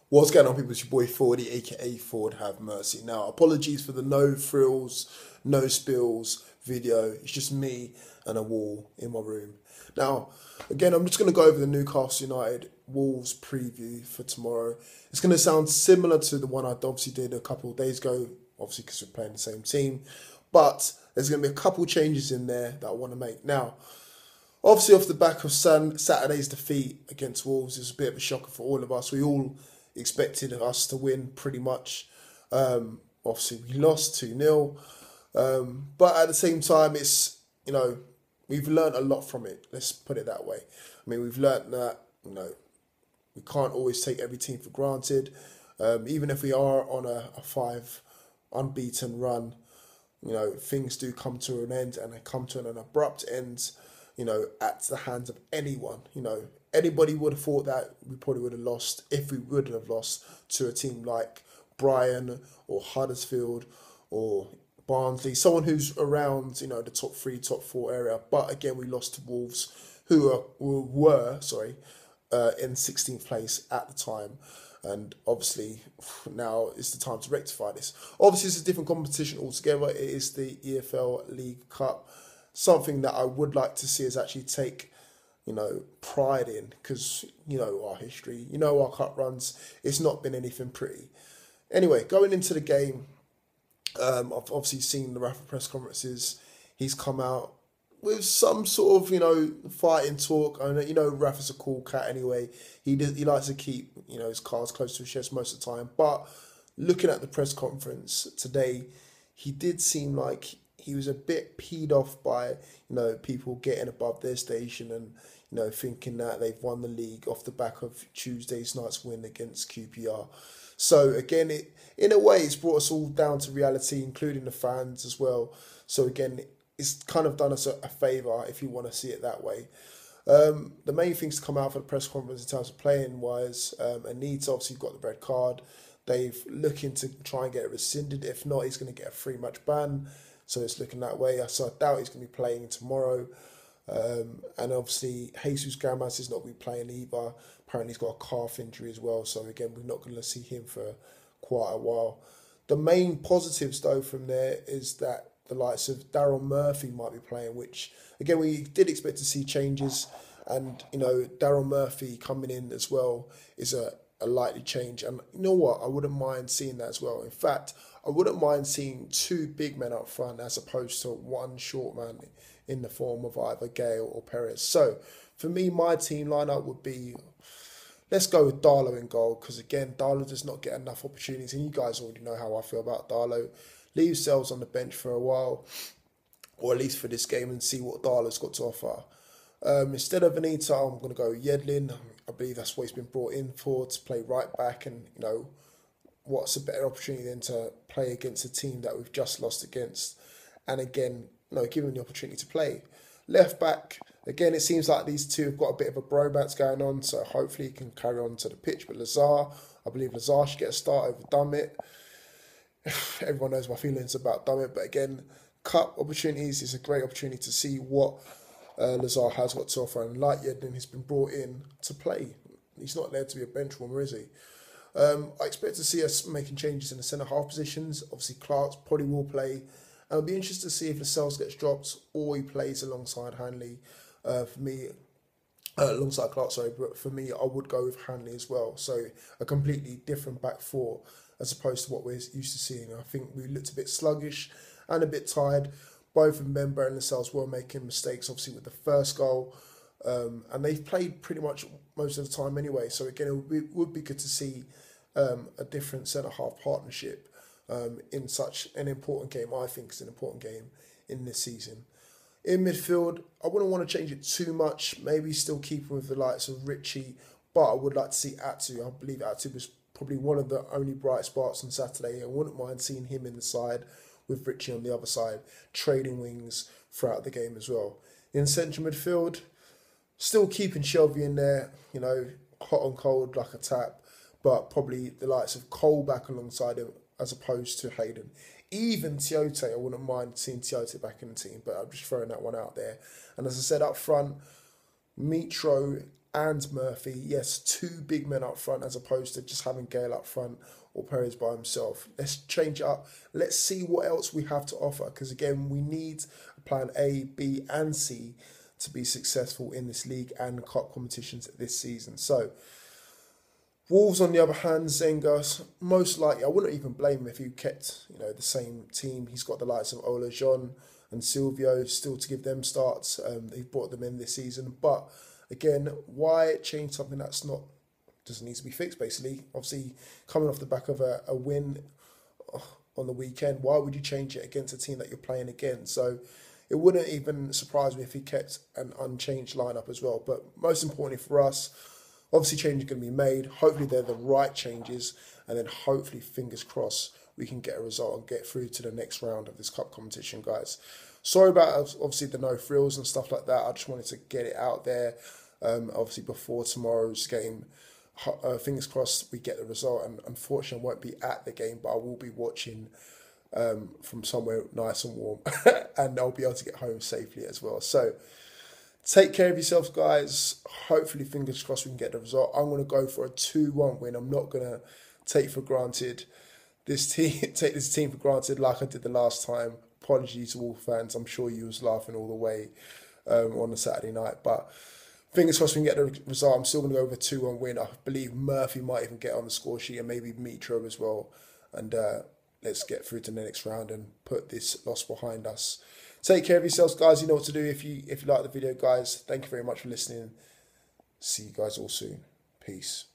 What's going on, people? It's your boy Forde, aka Ford Have Mercy. Now, apologies for the no frills, no spills video. It's just me and a wall in my room. Now, again, I'm just going to go over the Newcastle United Wolves preview for tomorrow. It's going to sound similar to the one I obviously did a couple of days ago, obviously because we're playing the same team. But there's going to be a couple changes in there that I want to make. Now, obviously off the back of Saturday's defeat against Wolves, it was a bit of a shocker for all of us. We all expected us to win pretty much. Obviously, we lost 2-0. But at the same time, it's, we've learned a lot from it. Let's put it that way. I mean, we've learned that, we can't always take every team for granted. Even if we are on a 5 unbeaten run, things do come to an end, and they come to an abrupt end, at the hands of anyone. Anybody would have thought that we probably would have lost, if we would have lost to a team like Brighton or Huddersfield or Barnsley, someone who's around, the top 3, top 4 area. But again, we lost to Wolves, who were in 16th place at the time. And obviously, now is the time to rectify this. Obviously, it's a different competition altogether. It is the EFL League Cup. Something that I would like to see us actually take, pride in, because, our history, our cup runs, it's not been anything pretty. Anyway, going into the game, I've obviously seen the Rafa press conferences. He's come out with some sort of, fighting talk. I know, Rafa's a cool cat anyway. He likes to keep, his cards close to his chest most of the time. But looking at the press conference today, he did seem like he was a bit peed off by, people getting above their station and, thinking that they've won the league off the back of Tuesday's night's win against QPR. So again, in a way, it's brought us all down to reality, including the fans as well. So again, it's kind of done us a favour if you want to see it that way. The main things to come out for the press conference in terms of playing wise, Anita obviously got the red card. They've looking to try and get it rescinded. If not, he's going to get a 3-match ban. So it's looking that way. So I doubt he's going to be playing tomorrow. And obviously, Jesus Gomez is not going to be playing either. Apparently, he's got a calf injury as well. So again, we're not going to see him for quite a while. The main positives, though, from there is that the likes of Daryl Murphy might be playing, which, again, we did expect to see changes. And, Daryl Murphy coming in as well is a likely change. And you know what? I wouldn't mind seeing that as well. In fact, I wouldn't mind seeing 2 big men up front as opposed to 1 short man in the form of either Gale or Perez. So, for me, my team lineup would be, let's go with Darlow in goal, because again, Darlow does not get enough opportunities, and you guys already know how I feel about Darlow. Leave Sells on the bench for a while, or at least for this game, and see what Darlow's got to offer. Instead of Anita, I'm going to go Yedlin. I believe that's what he's been brought in for, to play right back, and what's a better opportunity than to play against a team that we've just lost against, and again, give him the opportunity to play. Left back, again, it seems like these two have got a bit of a bromance going on, so hopefully he can carry on to the pitch. But I believe Lazar should get a start over Dummett. Everyone knows my feelings about Dummett, but again, cup opportunities is a great opportunity to see what Lazar has got to offer, and like Yedlin, he's been brought in to play. He's not there to be a bench warmer, is he? I expect to see us making changes in the centre-half positions. Obviously, Clark's probably will play. And I'll be interested to see if Lascelles gets dropped or he plays alongside Hanley. For me, alongside Clark, but for me, I would go with Hanley as well. So a completely different back 4 as opposed to what we're used to seeing. I think we looked a bit sluggish and a bit tired. Both Mbemba and Lascelles were making mistakes, obviously, with the first goal. And they've played pretty much most of the time anyway. So again, it would be good to see a different centre-half partnership in such an important game. I think it's an important game in this season. In midfield, I wouldn't want to change it too much. Maybe still keep with the likes of Richie, but I would like to see Atsu. I believe Atsu was probably one of the only bright spots on Saturday. I wouldn't mind seeing him in the side with Richie on the other side, trading wings throughout the game as well. In central midfield, still keeping Shelby in there, hot and cold like a tap, but probably the likes of Cole back alongside him as opposed to Hayden. Even Tiote, I wouldn't mind seeing Tiote back in the team, but I'm just throwing that one out there. And as I said up front, Mitro and Murphy. Yes, two big men up front as opposed to just having Gale up front or Perez by himself. Let's change it up. Let's see what else we have to offer, because again, we need a plan A, B and C to be successful in this league and cup competitions this season. So Wolves, on the other hand, Zenga, most likely, I wouldn't even blame him if he kept, the same team. He's got the likes of Ola John and Silvio still to give them starts. They've brought them in this season. But again, why change something that's doesn't need to be fixed, basically? Obviously, coming off the back of a win on the weekend, why would you change it against a team that you're playing against? So it wouldn't even surprise me if he kept an unchanged lineup as well. But most importantly for us, obviously changes are going to be made. Hopefully they're the right changes, and then hopefully, fingers crossed, we can get a result and get through to the next round of this cup competition, guys. Sorry about obviously the no frills and stuff like that. I just wanted to get it out there. Obviously before tomorrow's game, fingers crossed we get the result. And unfortunately, I won't be at the game, but I will be watching from somewhere nice and warm, and I'll be able to get home safely as well. So take care of yourselves, guys. Hopefully, fingers crossed, we can get the result. I'm going to go for a 2-1 win. I'm not going to take for granted this team for granted like I did the last time. Apologies to all fans. I'm sure you was laughing all the way on the Saturday night. But fingers crossed we can get the result. I'm still going to go with a 2-1 win. I believe Murphy might even get on the score sheet, and maybe Mitro as well. And let's get through to the next round and put this loss behind us. Take care of yourselves, guys. You know what to do. If you like the video, guys, thank you very much for listening. See you guys all soon. Peace.